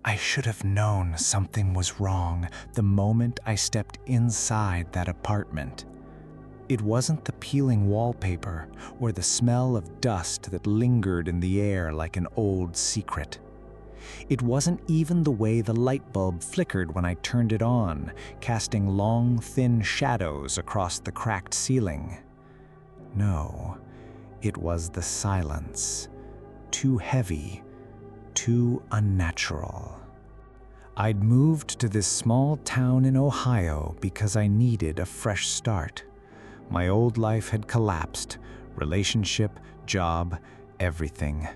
I should have known something was wrong the moment I stepped inside that apartment. It wasn't the peeling wallpaper or the smell of dust that lingered in the air like an old secret. It wasn't even the way the light bulb flickered when I turned it on, casting long, thin shadows across the cracked ceiling. No, it was the silence. Too heavy, too unnatural. I'd moved to this small town in Ohio because I needed a fresh start. My old life had collapsed, relationship, job, everything.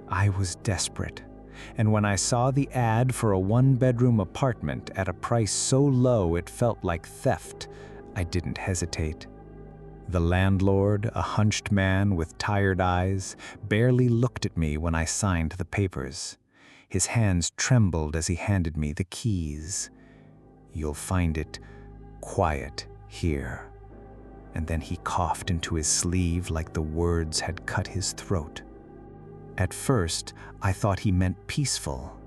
I was desperate, and when I saw the ad for a one-bedroom apartment at a price so low it felt like theft, I didn't hesitate. The landlord, a hunched man with tired eyes, barely looked at me when I signed the papers. His hands trembled as he handed me the keys. "You'll find it quiet here." And then he coughed into his sleeve like the words had cut his throat. At first, I thought he meant peaceful,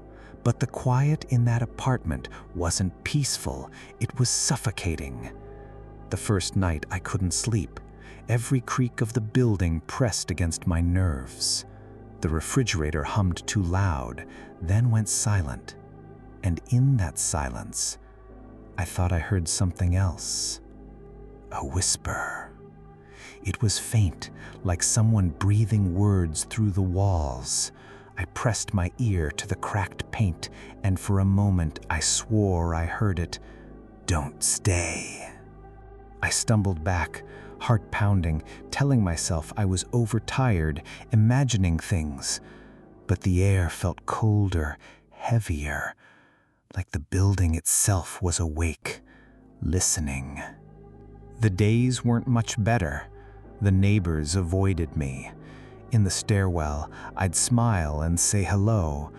but the quiet in that apartment wasn't peaceful, it was suffocating. The first night I couldn't sleep. Every creak of the building pressed against my nerves. The refrigerator hummed too loud, then went silent. And in that silence, I thought I heard something else. A whisper. It was faint, like someone breathing words through the walls. I pressed my ear to the cracked paint, and for a moment I swore I heard it. "Don't stay." I stumbled back, heart pounding, telling myself I was overtired, imagining things. But the air felt colder, heavier, like the building itself was awake, listening. The days weren't much better. The neighbors avoided me. In the stairwell, I'd smile and say hello,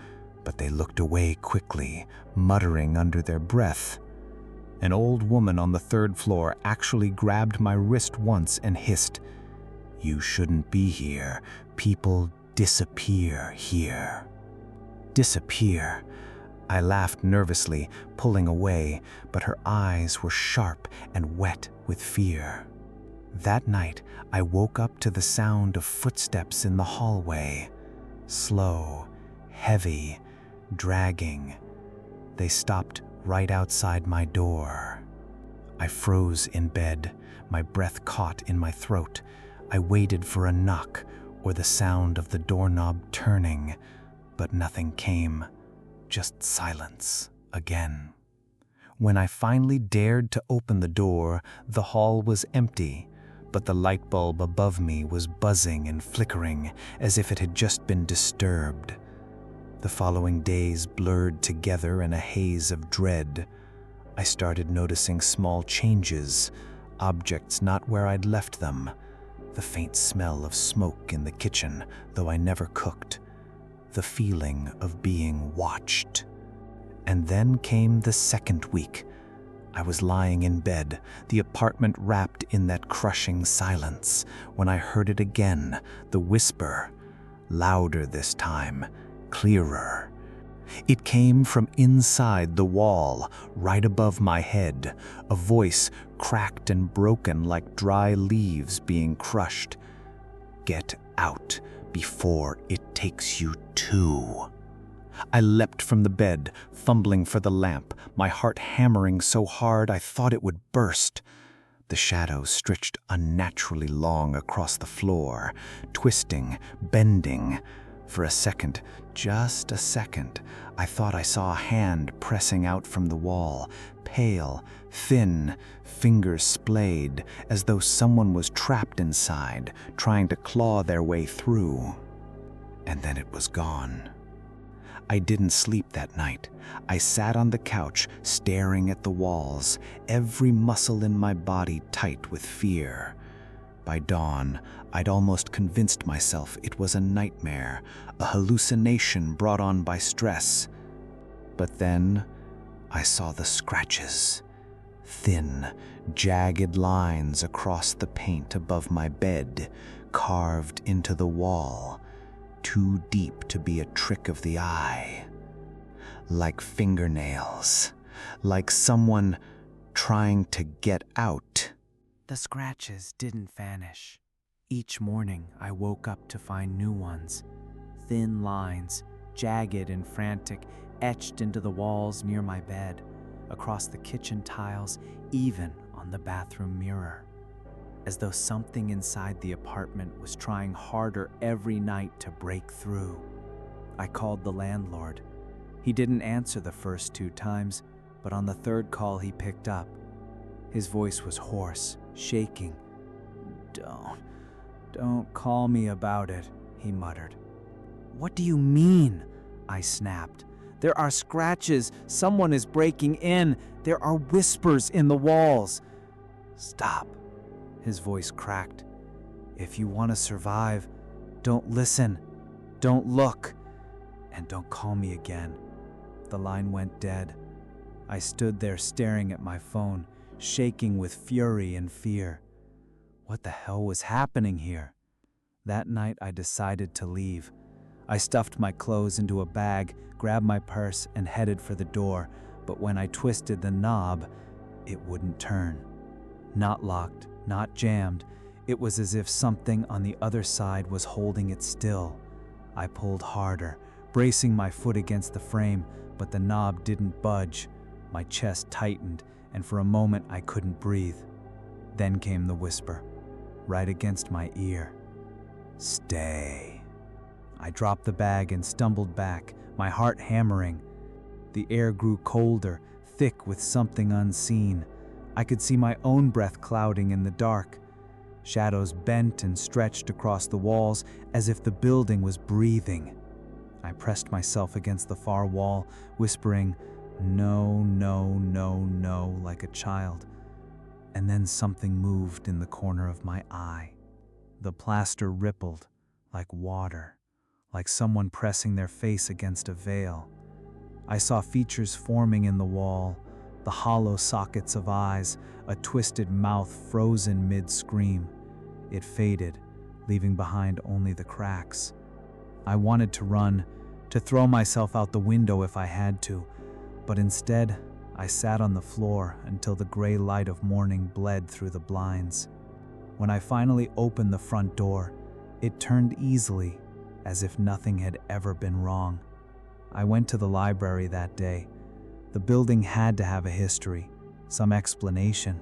but they looked away quickly, muttering under their breath. An old woman on the third floor actually grabbed my wrist once and hissed, "You shouldn't be here. People disappear here." Disappear. I laughed nervously, pulling away, but her eyes were sharp and wet with fear. That night, I woke up to the sound of footsteps in the hallway. Slow, heavy, dragging. They stopped right outside my door. I froze in bed, my breath caught in my throat. I waited for a knock or the sound of the doorknob turning, but nothing came. Just silence again. When I finally dared to open the door, the hall was empty, but the light bulb above me was buzzing and flickering as if it had just been disturbed. The following days blurred together in a haze of dread. I started noticing small changes, objects not where I'd left them. The faint smell of smoke in the kitchen, though I never cooked. The feeling of being watched. And then came the second week. I was lying in bed, the apartment wrapped in that crushing silence, when I heard it again, the whisper, louder this time, clearer. It came from inside the wall, right above my head, a voice cracked and broken like dry leaves being crushed. "Get out before it takes you too." I leapt from the bed, fumbling for the lamp, my heart hammering so hard I thought it would burst. The shadows stretched unnaturally long across the floor, twisting, bending. For a second, just a second, I thought I saw a hand pressing out from the wall, pale, thin, fingers splayed, as though someone was trapped inside, trying to claw their way through. And then it was gone. I didn't sleep that night. I sat on the couch, staring at the walls, every muscle in my body tight with fear. By dawn, I'd almost convinced myself it was a nightmare, a hallucination brought on by stress. But then, I saw the scratches. Thin, jagged lines across the paint above my bed, carved into the wall, too deep to be a trick of the eye. like fingernails, like someone trying to get out. The scratches didn't vanish. Each morning, I woke up to find new ones. Thin lines, jagged and frantic, etched into the walls near my bed, across the kitchen tiles, even on the bathroom mirror. As though something inside the apartment was trying harder every night to break through. I called the landlord. He didn't answer the first 2 times, but on the 3rd call he picked up. His voice was hoarse, shaking. Don't call me about it," he muttered. "What do you mean?" I snapped. "There are scratches. Someone is breaking in. There are whispers in the walls." "Stop." His voice cracked. "If you want to survive, don't listen, don't look, and don't call me again." The line went dead. I stood there staring at my phone, shaking with fury and fear. What the hell was happening here? That night I decided to leave. I stuffed my clothes into a bag, grabbed my purse, and headed for the door, but when I twisted the knob, it wouldn't turn. Not locked, not jammed. It was as if something on the other side was holding it still. I pulled harder, bracing my foot against the frame, but the knob didn't budge. My chest tightened, and for a moment I couldn't breathe. Then came the whisper, right against my ear. "Stay." I dropped the bag and stumbled back, my heart hammering. The air grew colder, thick with something unseen. I could see my own breath clouding in the dark. Shadows bent and stretched across the walls as if the building was breathing. I pressed myself against the far wall, whispering, "No, no, no, no," like a child. And then something moved in the corner of my eye. The plaster rippled, like water, like someone pressing their face against a veil. I saw features forming in the wall, the hollow sockets of eyes, a twisted mouth frozen mid-scream. It faded, leaving behind only the cracks. I wanted to run, to throw myself out the window if I had to, but instead, I sat on the floor until the gray light of morning bled through the blinds. When I finally opened the front door, it turned easily, as if nothing had ever been wrong. I went to the library that day. The building had to have a history, some explanation.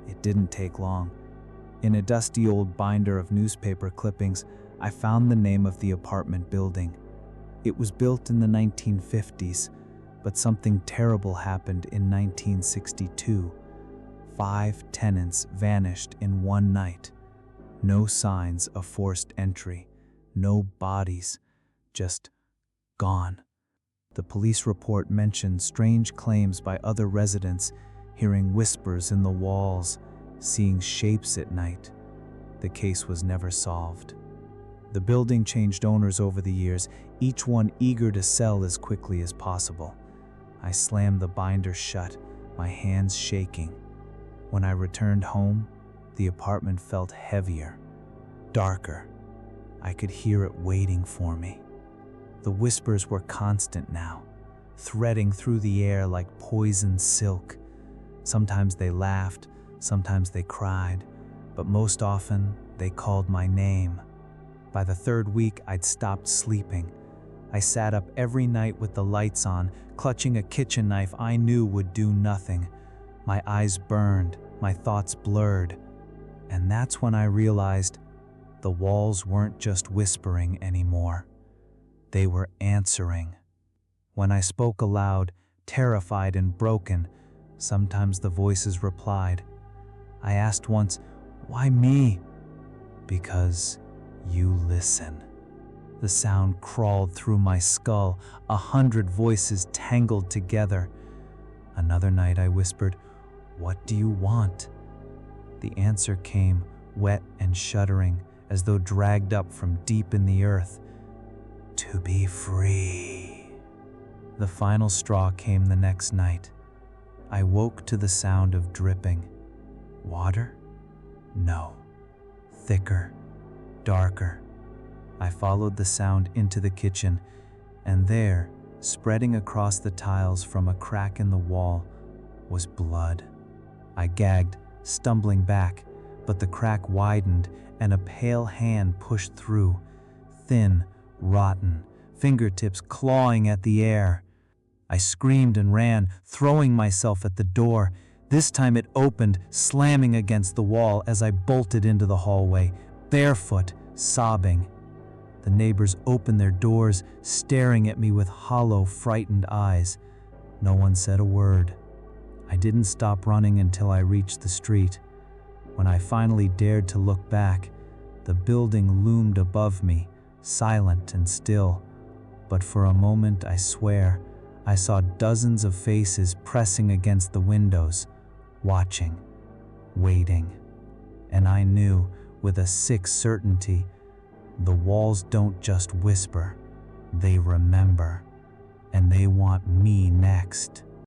It didn't take long. In a dusty old binder of newspaper clippings, I found the name of the apartment building. It was built in the 1950s, but something terrible happened in 1962. 5 tenants vanished in one night. No signs of forced entry, no bodies, just gone. The police report mentioned strange claims by other residents, hearing whispers in the walls, seeing shapes at night. The case was never solved. The building changed owners over the years, each one eager to sell as quickly as possible. I slammed the binder shut, my hands shaking. When I returned home, the apartment felt heavier, darker. I could hear it waiting for me. The whispers were constant now, threading through the air like poisoned silk. Sometimes they laughed, sometimes they cried, but most often they called my name. By the 3rd week, I'd stopped sleeping. I sat up every night with the lights on, clutching a kitchen knife I knew would do nothing. My eyes burned, my thoughts blurred. And that's when I realized the walls weren't just whispering anymore. They were answering. When I spoke aloud, terrified and broken, sometimes the voices replied. I asked once, "Why me?" "Because you listen." The sound crawled through my skull, 100 voices tangled together. Another night I whispered, "What do you want?" The answer came, wet and shuddering, as though dragged up from deep in the earth. "To be free." The final straw came the next night. I woke to the sound of dripping. Water? No. Thicker, darker. I followed the sound into the kitchen, and there, Spreading across the tiles from a crack in the wall was blood. I gagged, stumbling back, but the crack widened and a pale hand pushed through, thin, rotten, fingertips clawing at the air. I screamed and ran, throwing myself at the door. This time it opened, slamming against the wall as I bolted into the hallway, barefoot, sobbing. The neighbors opened their doors, staring at me with hollow, frightened eyes. No one said a word. I didn't stop running until I reached the street. When I finally dared to look back, the building loomed above me, silent and still. But for a moment, I swear, I saw dozens of faces pressing against the windows, watching, waiting. And I knew, with a sick certainty, the walls don't just whisper, they remember, and they want me next.